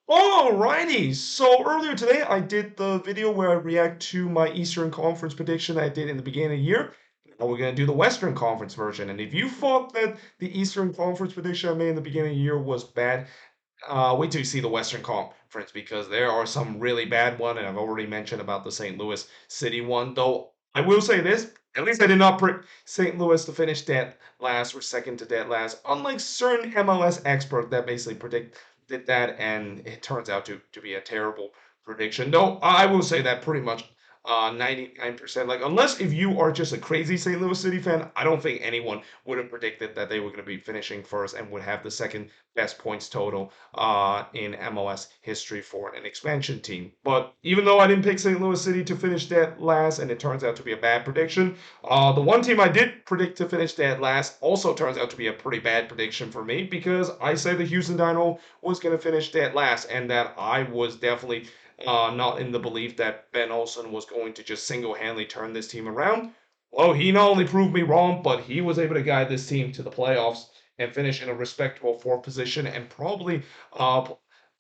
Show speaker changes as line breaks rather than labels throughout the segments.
Alrighty, so earlier today I did the video where I react to my Eastern Conference prediction I did in the beginning of the year. Now we're going to do the Western Conference version. And if you thought that the Eastern Conference prediction I made in the beginning of the year was bad, wait till you see the Western Conference because there are some really bad one, and I've already mentioned about the St. Louis City one. Though I will say this, at least I did not predict St. Louis to finish dead last or second to dead last, unlike certain MLS experts that basically predicted that, and it turns out to be a terrible prediction. Though I will say that pretty much 99%. Like, unless if you are just a crazy St. Louis City fan, I don't think anyone would have predicted that they were going to be finishing first and would have the second best points total in MLS history for an expansion team. But even though I didn't pick St. Louis City to finish dead last, and it turns out to be a bad prediction, the one team I did predict to finish dead last also turns out to be a pretty bad prediction for me because I said the Houston Dynamo was going to finish dead last, and that I was definitely not in the belief that Ben Olsen was going to just single-handedly turn this team around. Well, he not only proved me wrong, but he was able to guide this team to the playoffs and finish in a respectable fourth position and probably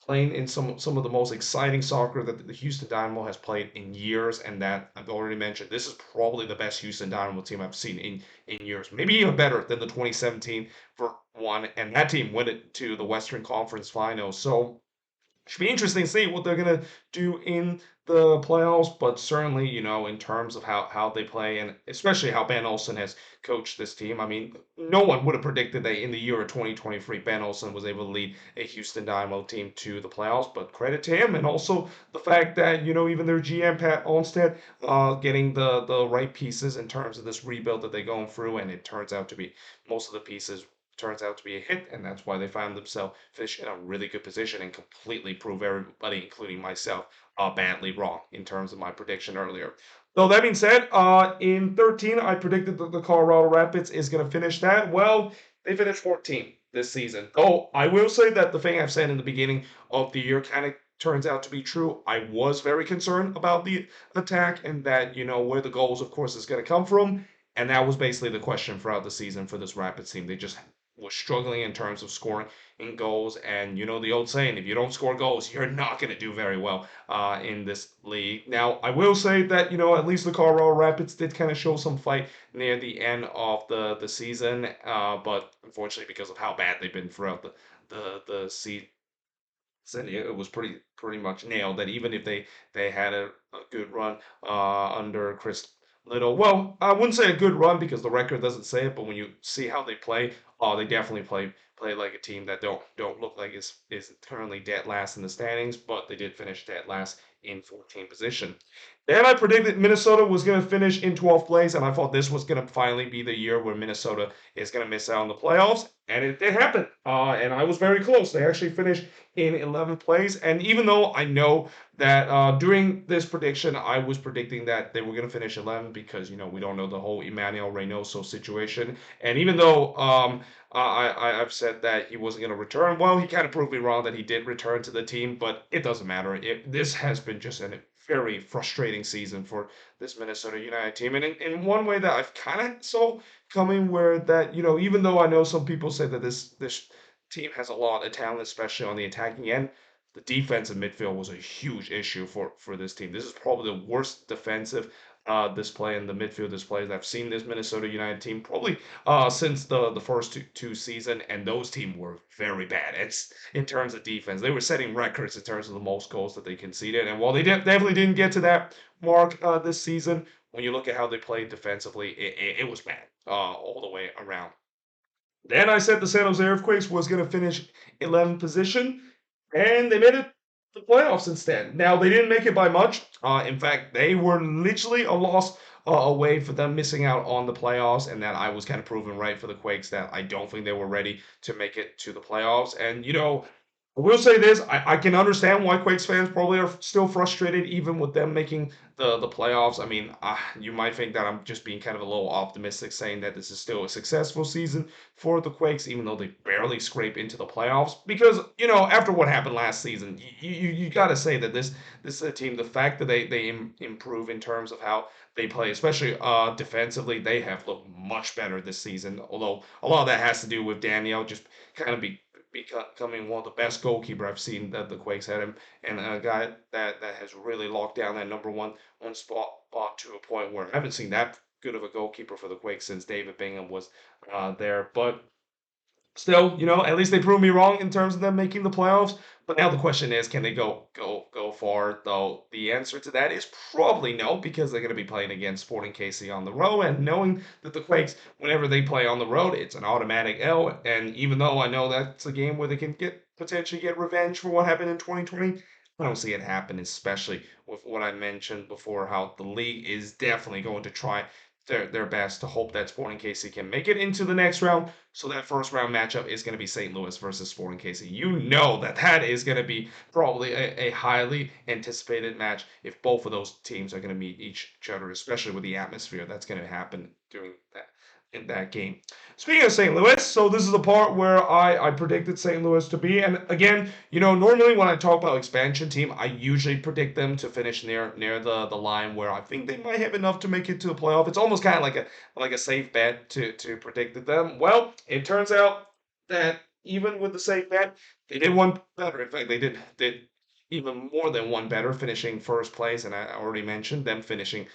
playing in some of the most exciting soccer that the Houston Dynamo has played in years. And that I've already mentioned, this is probably the best Houston Dynamo team I've seen in years, maybe even better than the 2017 for one. And that team went it to the Western Conference Finals. So should be interesting to see what they're gonna do in the playoffs, but certainly, in terms of how they play and especially how Ben Olsen has coached this team. I mean, no one would have predicted that in the year of 2023, Ben Olsen was able to lead a Houston Dynamo team to the playoffs. But credit to him, and also the fact that even their GM Pat Olmstead getting the right pieces in terms of this rebuild that they're going through, and it turns out to be most of the pieces turns out to be a hit, and that's why they found themselves fish in a really good position and completely prove everybody, including myself, badly wrong in terms of my prediction earlier. Though that being said, in 13, I predicted that the Colorado Rapids is going to finish that. Well, they finished 14 this season. Though I will say that the thing I've said in the beginning of the year kind of turns out to be true. I was very concerned about the attack and that, where the goals, of course, is going to come from. And that was basically the question throughout the season for this Rapids team. They just was struggling in terms of scoring in goals. And the old saying, if you don't score goals, you're not going to do very well in this league. Now, I will say that, at least the Colorado Rapids did kind of show some fight near the end of the season. But unfortunately, because of how bad they've been throughout the season, it was pretty much nailed that even if they had a good run under Chris Little. Well, I wouldn't say a good run because the record doesn't say it, but when you see how they play, they definitely play like a team that don't look like is currently dead last in the standings, but they did finish dead last in 14th position. Then I predicted Minnesota was going to finish in 12th place, and I thought this was going to finally be the year where Minnesota is going to miss out on the playoffs, and it did happen. And I was very close. They actually finished in 11th place, and even though I know that during this prediction, I was predicting that they were going to finish 11 because we don't know the whole Emmanuel Reynoso situation, and even though I've said that he wasn't going to return, well, he kind of proved me wrong that he did return to the team, but it doesn't matter. This has been just a very frustrating season for this Minnesota United team, and in one way that I've kind of saw coming, where that even though I know some people say that this team has a lot of talent, especially on the attacking end. The defensive midfield was a huge issue for this team. This is probably the worst defensive display in the midfield displays I've seen this Minnesota United team probably since the first two season, and those teams were very bad. It's in terms of defense. They were setting records in terms of the most goals that they conceded, and while they definitely didn't get to that mark this season, when you look at how they played defensively, it was bad all the way around. Then I said the San Jose Earthquakes was going to finish 11th position, and they made it to the playoffs instead. Now, they didn't make it by much. In fact, they were literally a loss away for them missing out on the playoffs, and that I was kind of proven right for the Quakes that I don't think they were ready to make it to the playoffs. And, I will say this, I can understand why Quakes fans probably are still frustrated even with them making the playoffs. I mean, you might think that I'm just being kind of a little optimistic saying that this is still a successful season for the Quakes, even though they barely scrape into the playoffs. Because, after what happened last season, you got to say that this is a team, the fact that they improve in terms of how they play, especially defensively, they have looked much better this season. Although a lot of that has to do with Danielle just kind of becoming one of the best goalkeeper I've seen that the Quakes had him, and a guy that has really locked down that number one spot to a point where I haven't seen that good of a goalkeeper for the Quakes since David Bingham was there. But still, at least they proved me wrong in terms of them making the playoffs. But now the question is, can they go far? Though the answer to that is probably no, because they're going to be playing against Sporting KC on the road, and knowing that the Quakes, whenever they play on the road, it's an automatic L. And even though I know that's a game where they can potentially get revenge for what happened in 2020, I don't see it happen, especially with what I mentioned before, how the league is definitely going to try their best to hope that Sporting KC can make it into the next round. So that first round matchup is going to be St. Louis versus Sporting KC. You know that is going to be probably a highly anticipated match if both of those teams are going to meet each other, especially with the atmosphere that's going to happen during that in that game. Speaking of St. Louis, so this is the part where I predicted St. Louis to be. And again, normally when I talk about expansion team, I usually predict them to finish near the line where I think they might have enough to make it to the playoff. It's almost kind of like a safe bet to predict them. Well, it turns out that even with the safe bet, they did one better. In fact, they did even more than one better, finishing first place, and I already mentioned them finishing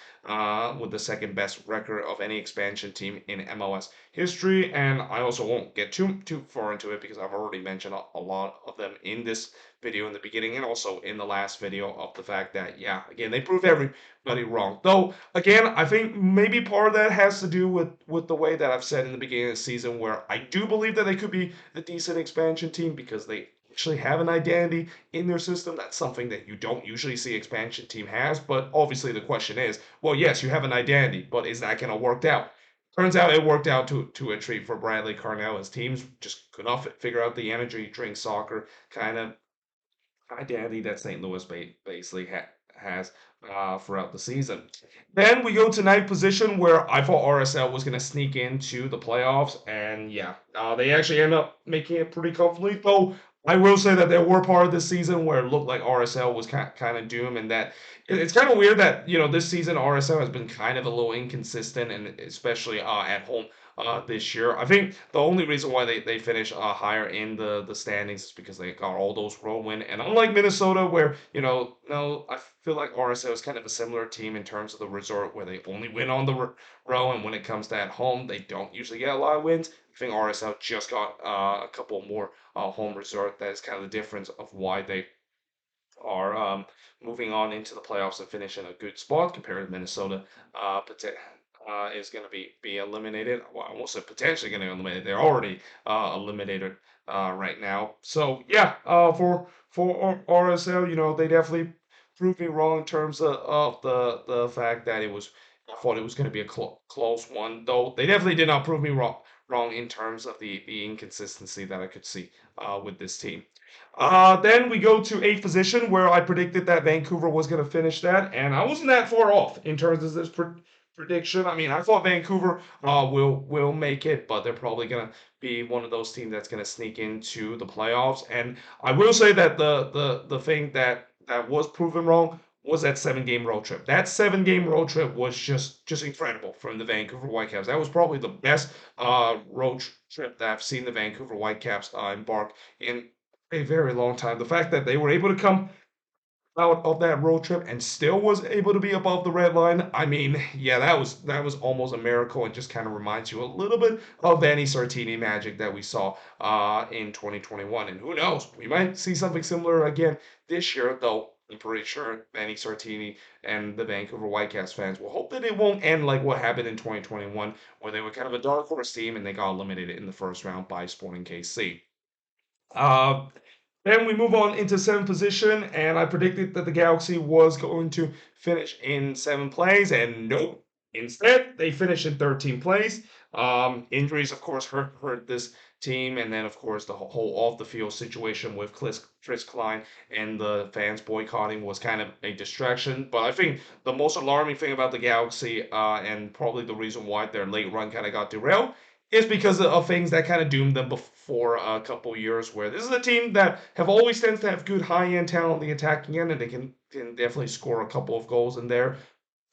with the second best record of any expansion team in MLS history. And I also won't get too far into it because I've already mentioned a lot of them in this video in the beginning and also in the last video of the fact that, yeah, again, they prove everybody wrong. Though, again, I think maybe part of that has to do with the way that I've said in the beginning of the season, where I do believe that they could be a decent expansion team because they actually have an identity in their system. That's something that you don't usually see expansion team has. But obviously the question is, well, yes, you have an identity, but is that going to work out? Turns out it worked out to a treat for Bradley Carnell. His teams just could not figure out the energy drink soccer kind of identity that St. Louis basically has throughout the season. Then we go to ninth position, where I thought RSL was going to sneak into the playoffs, and yeah, they actually end up making it pretty comfortably. Though I will say that there were part of this season where it looked like RSL was kind of doomed, and that it's kind of weird that this season RSL has been kind of a little inconsistent, and especially at home this year. I think the only reason why they finish higher in the standings is because they got all those road win. And unlike Minnesota, where, no, I feel like RSL is kind of a similar team in terms of the resort, where they only win on the road. And when it comes to at home, they don't usually get a lot of wins. I think RSL just got a couple more home resort. That is kind of the difference of why they are moving on into the playoffs and finish in a good spot compared to Minnesota. Is going to be eliminated. Well, I won't say potentially going to eliminate. They're already eliminated right now. So yeah, for RSL, they definitely proved me wrong in terms of the fact that I thought it was going to be a close one. Though they definitely did not prove me wrong in terms of the inconsistency that I could see with this team. Then we go to eighth position, where I predicted that Vancouver was going to finish that, and I wasn't that far off in terms of this prediction. I mean, I thought Vancouver will make it, but they're probably going to be one of those teams that's going to sneak into the playoffs. And I will say that the thing that was proven wrong was that 7 game road trip. That 7 game road trip was just incredible from the Vancouver Whitecaps. That was probably the best road trip that I've seen the Vancouver Whitecaps embark in a very long time. The fact that they were able to come out of that road trip and still was able to be above the red line. I mean, yeah, that was almost a miracle, and just kind of reminds you a little bit of Vanni Sartini magic that we saw in 2021. And who knows, we might see something similar again this year, though. I'm pretty sure Vanni Sartini and the Vancouver Whitecaps fans will hope that it won't end like what happened in 2021, where they were kind of a dark horse team and they got eliminated in the first round by Sporting KC. Uh, then we move on into seventh position, and I predicted that the Galaxy was going to finish in seventh place, and nope. Instead, they finished in 13th place. Injuries, of course, hurt this team, and then, of course, the whole off the field situation with Chris Klein and the fans boycotting was kind of a distraction. But I think the most alarming thing about the Galaxy, and probably the reason why their late run kind of got derailed, is because of things that kind of doomed them before a couple years, where this is a team that have always tends to have good high-end talent on the attacking end, and they can definitely score a couple of goals in there.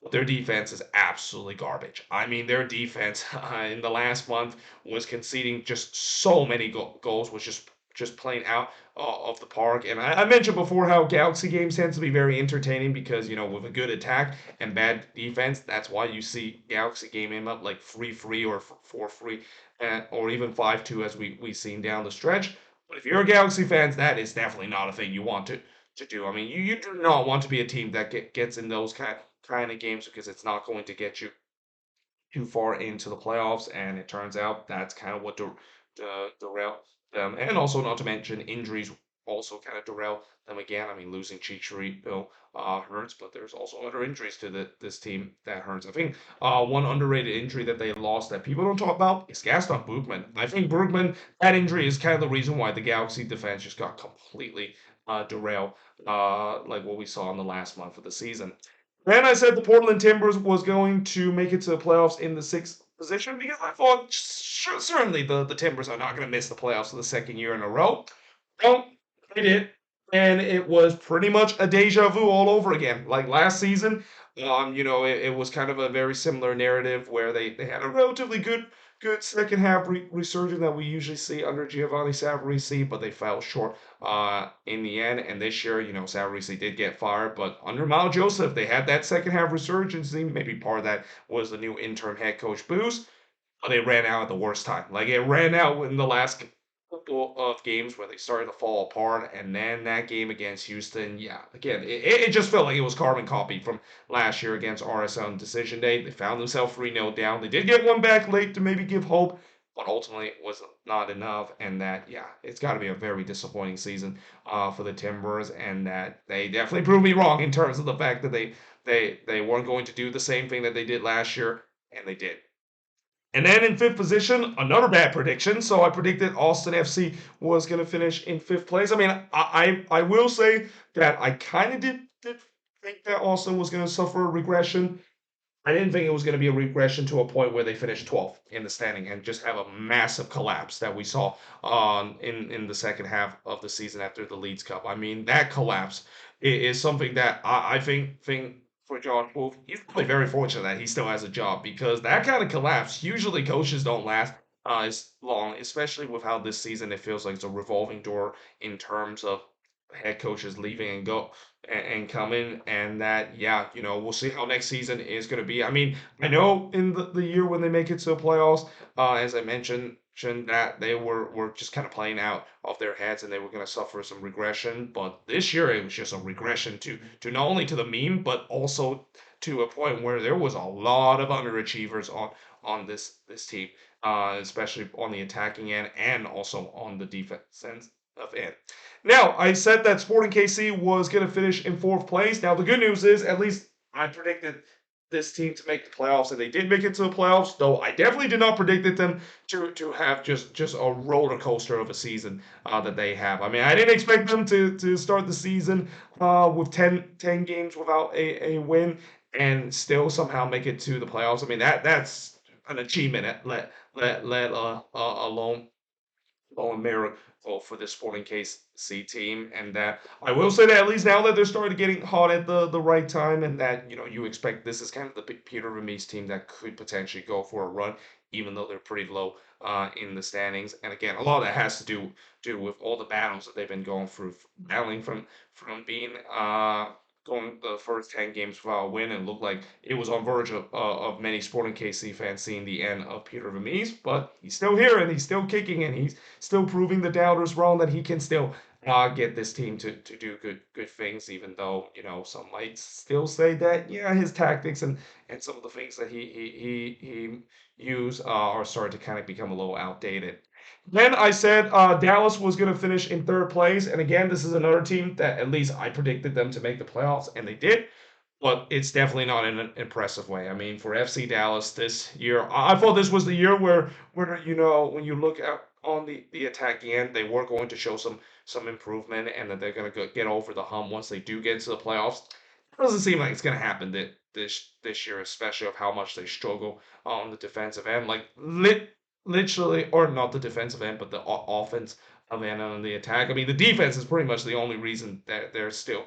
But their defense is absolutely garbage. I mean, their defense in the last month was conceding just so many goals, was just just playing out of the park. And I mentioned before how Galaxy games tend to be very entertaining because, with a good attack and bad defense, that's why you see Galaxy game end up like 3-3 or 4-3, or even 5-2 as we've seen down the stretch. But if you're a Galaxy fans, that is definitely not a thing you want to do. I mean, you do not want to be a team that gets in those kind of games because it's not going to get you too far into the playoffs, and it turns out that's kind of what derailed them. And also, not to mention, injuries also kind of derail them again. I mean, losing Chicharito hurts, but there's also other injuries to this team that hurts. I think one underrated injury that they lost that people don't talk about is Gaston Bergman. I think Bergman, that injury is kind of the reason why the Galaxy defense just got completely derailed, like what we saw in the last month of the season. Then I said the Portland Timbers was going to make it to the playoffs in the sixth position because I thought certainly the Timbers are not going to miss the playoffs for the second year in a row. Well, they did, and it was pretty much a deja vu all over again. Like last season, it was kind of a very similar narrative where they had a relatively good second half resurgence that we usually see under Giovanni Savarese, but they fell short in the end. And this year, Savarese did get fired, but under Mal Joseph, they had that second half resurgence. Maybe part of that was the new interim head coach boost, but it ran out at the worst time. Like it ran out in the last couple of games where they started to fall apart, and then that game against Houston, yeah, again, it just felt like it was carbon copy from last year against RSL on decision day. They found themselves 3-0 down. They did get one back late to maybe give hope, but ultimately it was not enough. And that, yeah, it's got to be a very disappointing season for the Timbers, and that they definitely proved me wrong in terms of the fact that they weren't going to do the same thing that they did last year, and they did. And then in fifth position, another bad prediction. So I predicted Austin FC was going to finish in fifth place. I mean, I will say that I kind of did think that Austin was going to suffer a regression. I didn't think it was going to be a regression to a point where they finished 12th in the standing and just have a massive collapse that we saw in the second half of the season after the Leeds Cup. I mean, that collapse is something that I think for John Wolf, he's probably very fortunate that he still has a job because that kind of collapse, usually coaches don't last as long, especially with how this season it feels like it's a revolving door in terms of head coaches leaving and go and come in, and that, yeah, we'll see how next season is going to be. I mean, I know in the year when they make it to the playoffs, as I mentioned that they were just kind of playing out of their heads and they were going to suffer some regression, but this year it was just a regression to not only to the mean but also to a point where there was a lot of underachievers on this team, especially on the attacking end and also on the defense end. Now, I said that Sporting KC was going to finish in fourth place. Now, the good news is, at least I predicted this team to make the playoffs, and they did make it to the playoffs. Though I definitely did not predict them to have just a roller coaster of a season that they have. I mean, I didn't expect them to start the season with 10 games without a win and still somehow make it to the playoffs. I mean, that's an achievement. Let alone Bowen miracle for this Sporting KC team. And that I will say that at least now that they're starting getting hot at the right time, and that you expect this is kind of the Peter Vermes team that could potentially go for a run, even though they're pretty low in the standings. And again, a lot of that has to do with all the battles that they've been going through, battling from being going the first 10 games without a win and looked like it was on verge of many Sporting KC fans seeing the end of Peter Vermes, but he's still here and he's still kicking and he's still proving the doubters wrong that he can still get this team to do good things, even though some might still say that his tactics and some of the things that he use are starting to kind of become a little outdated. Then I said Dallas was going to finish in third place, and again, this is another team that at least I predicted them to make the playoffs, and they did. But it's definitely not in an impressive way. I mean, for FC Dallas this year, I thought this was the year where when you look at on the attacking end, they were going to show some improvement, and that they're going to get over the hump once they do get into the playoffs. It doesn't seem like it's going to happen this year, especially of how much they struggle on the defensive end. Like literally, or not the defensive end, but the offense of end on the attack. I mean, the defense is pretty much the only reason that they're still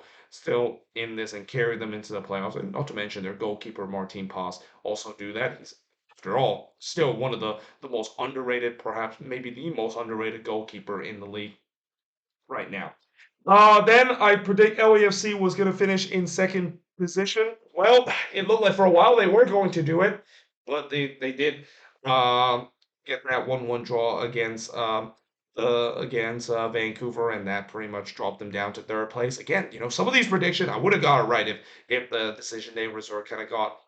in this and carry them into the playoffs. And not to mention their goalkeeper Martin Paz also do that. He's after all still one of the most underrated, perhaps maybe the most underrated goalkeeper in the league. right now. Then I predict LAFC was going to finish in second position. Well, it looked like for a while they were going to do it, but they did um, get that 1-1 draw against Vancouver, and that pretty much dropped them down to third place. Again, some of these predictions I would have got it right if the decision day resort kind of got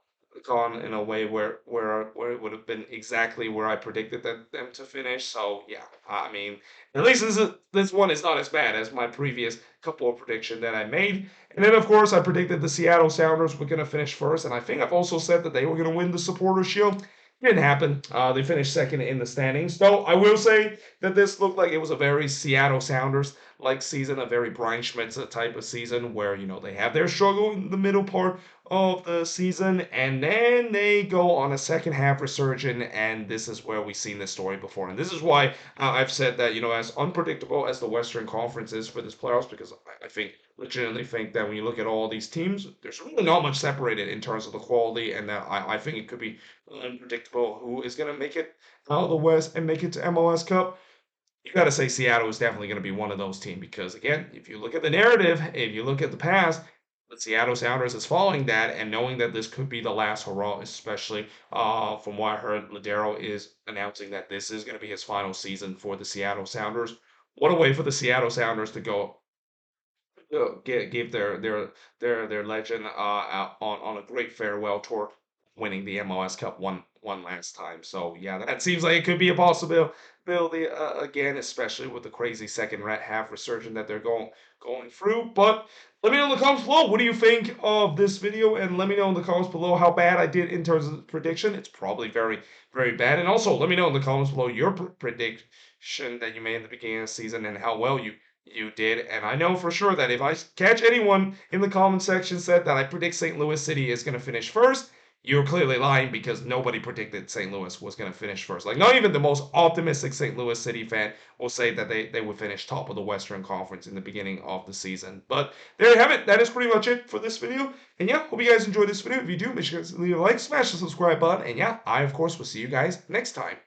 gone in a way where it would have been exactly where I predicted them to finish. So yeah, I mean, at least this one is not as bad as my previous couple of predictions that I made. And then of course I predicted the Seattle Sounders were going to finish first, and I think I've also said that they were going to win the Supporters Shield. Didn't happen. They finished second in the standings. Though I will say that this looked like it was a very Seattle Sounders like season, a very Brian Schmitz type of season where they have their struggle in the middle part of the season, and then they go on a second half resurgence, and this is where we've seen this story before, and this is why I've said that as unpredictable as the Western Conference is for this playoffs, because I think legitimately think that when you look at all these teams, there's really not much separated in terms of the quality, and that I think it could be unpredictable who is going to make it out of the West and make it to MLS Cup. You got to say Seattle is definitely going to be one of those teams because, again, if you look at the narrative, if you look at the past, the Seattle Sounders is following that and knowing that this could be the last hurrah, especially from what I heard, Ladero is announcing that this is going to be his final season for the Seattle Sounders. What a way for the Seattle Sounders to go give their legend out on a great farewell tour, winning the MLS Cup one last time. So yeah, that seems like it could be a possibility again, especially with the crazy second half resurgence that they're going through. But let me know in the comments below, what do you think of this video, and let me know in the comments below how bad I did in terms of the prediction. It's probably very very bad, and also let me know in the comments below your prediction that you made in the beginning of the season and how well you did, and I know for sure that if I catch anyone in the comment section said that I predict St. Louis City is going to finish first, you're clearly lying because nobody predicted St. Louis was going to finish first. Like, not even the most optimistic St. Louis City fan will say that they would finish top of the Western Conference in the beginning of the season. But there you have it. That is pretty much it for this video. And yeah, hope you guys enjoyed this video. If you do, make sure to leave a like, smash the subscribe button, and yeah, I, of course, will see you guys next time.